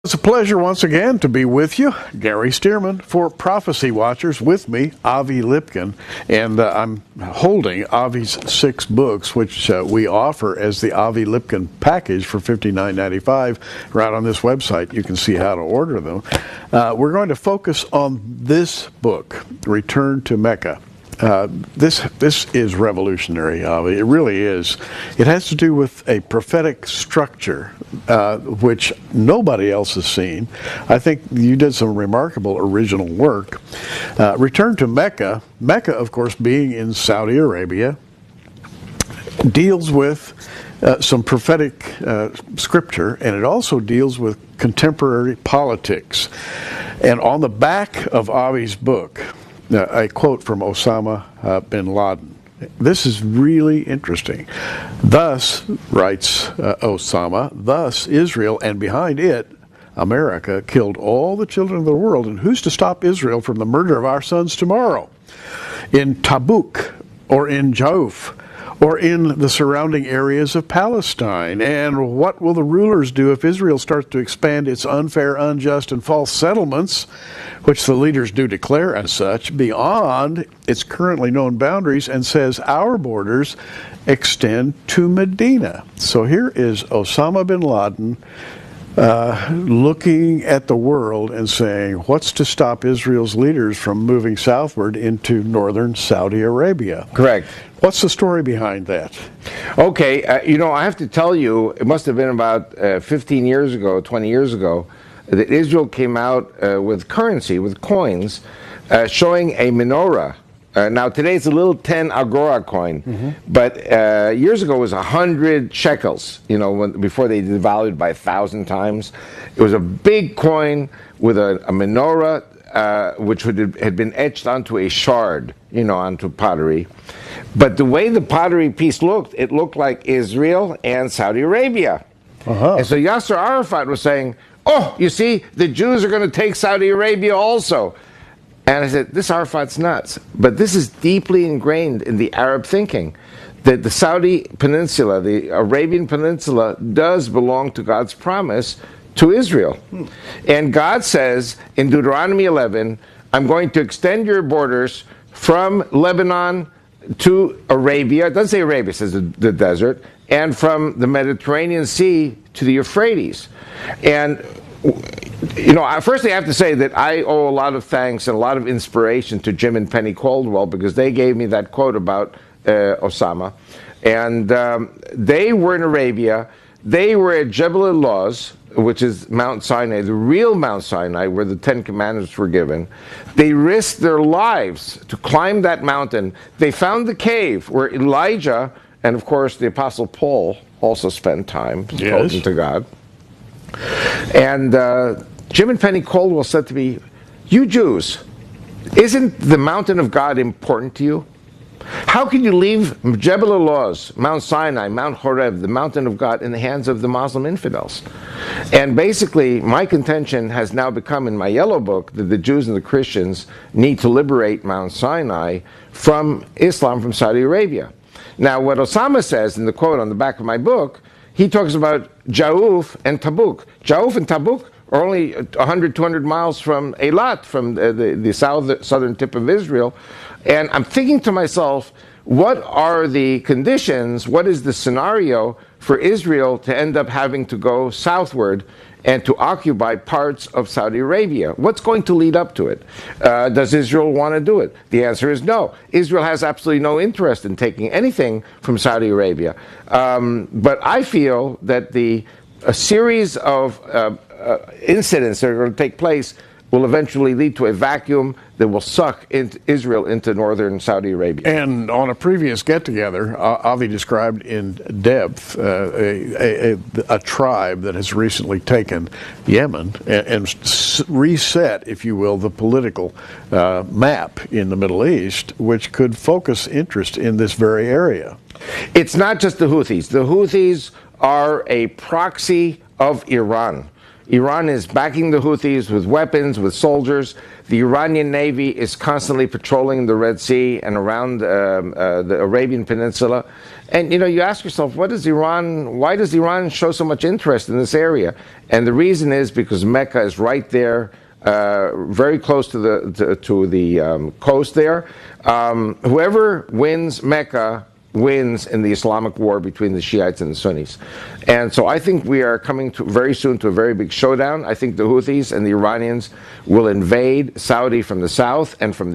It's a pleasure once again to be with you. Gary Stearman for Prophecy Watchers, with me, Avi Lipkin, and I'm holding Avi's 6 books, which we offer as the Avi Lipkin package for $59.95. Right on this website, you can see how to order them. We're going to focus on this book, Return to Mecca. This is revolutionary, Avi. It really is. It has to do with a prophetic structure which nobody else has seen. I think you did some remarkable original work. Return to Mecca. Mecca, of course, being in Saudi Arabia, deals with some prophetic scripture, and it also deals with contemporary politics. And on the back of Avi's book, a quote from Osama bin Laden. This is really interesting. Thus, writes Osama, thus Israel, and behind it, America, killed all the children of the world, and who's to stop Israel from the murder of our sons tomorrow? In Tabuk, or in Jauf, or in the surrounding areas of Palestine. And what will the rulers do if Israel starts to expand its unfair, unjust, and false settlements, which the leaders do declare as such, beyond its currently known boundaries, and says our borders extend to Medina? So here is Osama bin Laden looking at the world and saying, what's to stop Israel's leaders from moving southward into northern Saudi Arabia? Correct. What's the story behind that? Okay, I have to tell you, it must have been about 15 years ago, 20 years ago, that Israel came out with currency, with coins, showing a menorah. Now, today it's a little 10 agora coin, but years ago it was 100 shekels, before they devalued by 1,000 times. It was a big coin with a menorah, which had been etched onto a shard, onto pottery. But the way the pottery piece looked, it looked like Israel and Saudi Arabia. And so Yasser Arafat was saying, oh, you see, the Jews are going to take Saudi Arabia also. And I said, this Arafat's nuts. But this is deeply ingrained in the Arab thinking, that the Saudi Peninsula, the Arabian Peninsula, does belong to God's promise to Israel. And God says in Deuteronomy 11, I'm going to extend your borders from Lebanon to Arabia. It doesn't say Arabia, it says the desert. And from the Mediterranean Sea to the Euphrates. And firstly, I have to say that I owe a lot of thanks and a lot of inspiration to Jim and Penny Caldwell, because they gave me that quote about Osama. And they were in Arabia. They were at Jebel al-Lawz, which is Mount Sinai, the real Mount Sinai, where the 10 Commandments were given. They risked their lives to climb that mountain. They found the cave where Elijah and, of course, the Apostle Paul also spent time talking to God. And Jim and Penny Caldwell said to me, you Jews, isn't the mountain of God important to you? How can you leave Jebel al-Lawz, Mount Sinai, Mount Horeb, the mountain of God, in the hands of the Muslim infidels? And basically, my contention has now become, in my yellow book, that the Jews and the Christians need to liberate Mount Sinai from Islam, from Saudi Arabia. Now, what Osama says in the quote on the back of my book, he talks about Jauf and Tabuk. Jauf and Tabuk are only 100, 200 miles from Eilat, from the southern tip of Israel. And I'm thinking to myself, what are the conditions, what is the scenario for Israel to end up having to go southward and to occupy parts of Saudi Arabia? What's going to lead up to it? Does Israel want to do it? The answer is no. Israel has absolutely no interest in taking anything from Saudi Arabia. But I feel that a series of incidents that are going to take place will eventually lead to a vacuum that will suck Israel into northern Saudi Arabia. And on a previous get-together, Avi described in depth a tribe that has recently taken Yemen and reset, if you will, the political map in the Middle East, which could focus interest in this very area. It's not just the Houthis. The Houthis are a proxy of Iran. Iran is backing the Houthis with weapons, with soldiers. The Iranian Navy is constantly patrolling the Red Sea and around the Arabian Peninsula. And, you ask yourself, why does Iran show so much interest in this area? And the reason is because Mecca is right there, very close to the coast there. Whoever wins Mecca wins in the Islamic war between the Shiites and the Sunnis. And so I think we are coming very soon to a very big showdown. I think the Houthis and the Iranians will invade Saudi from the south and from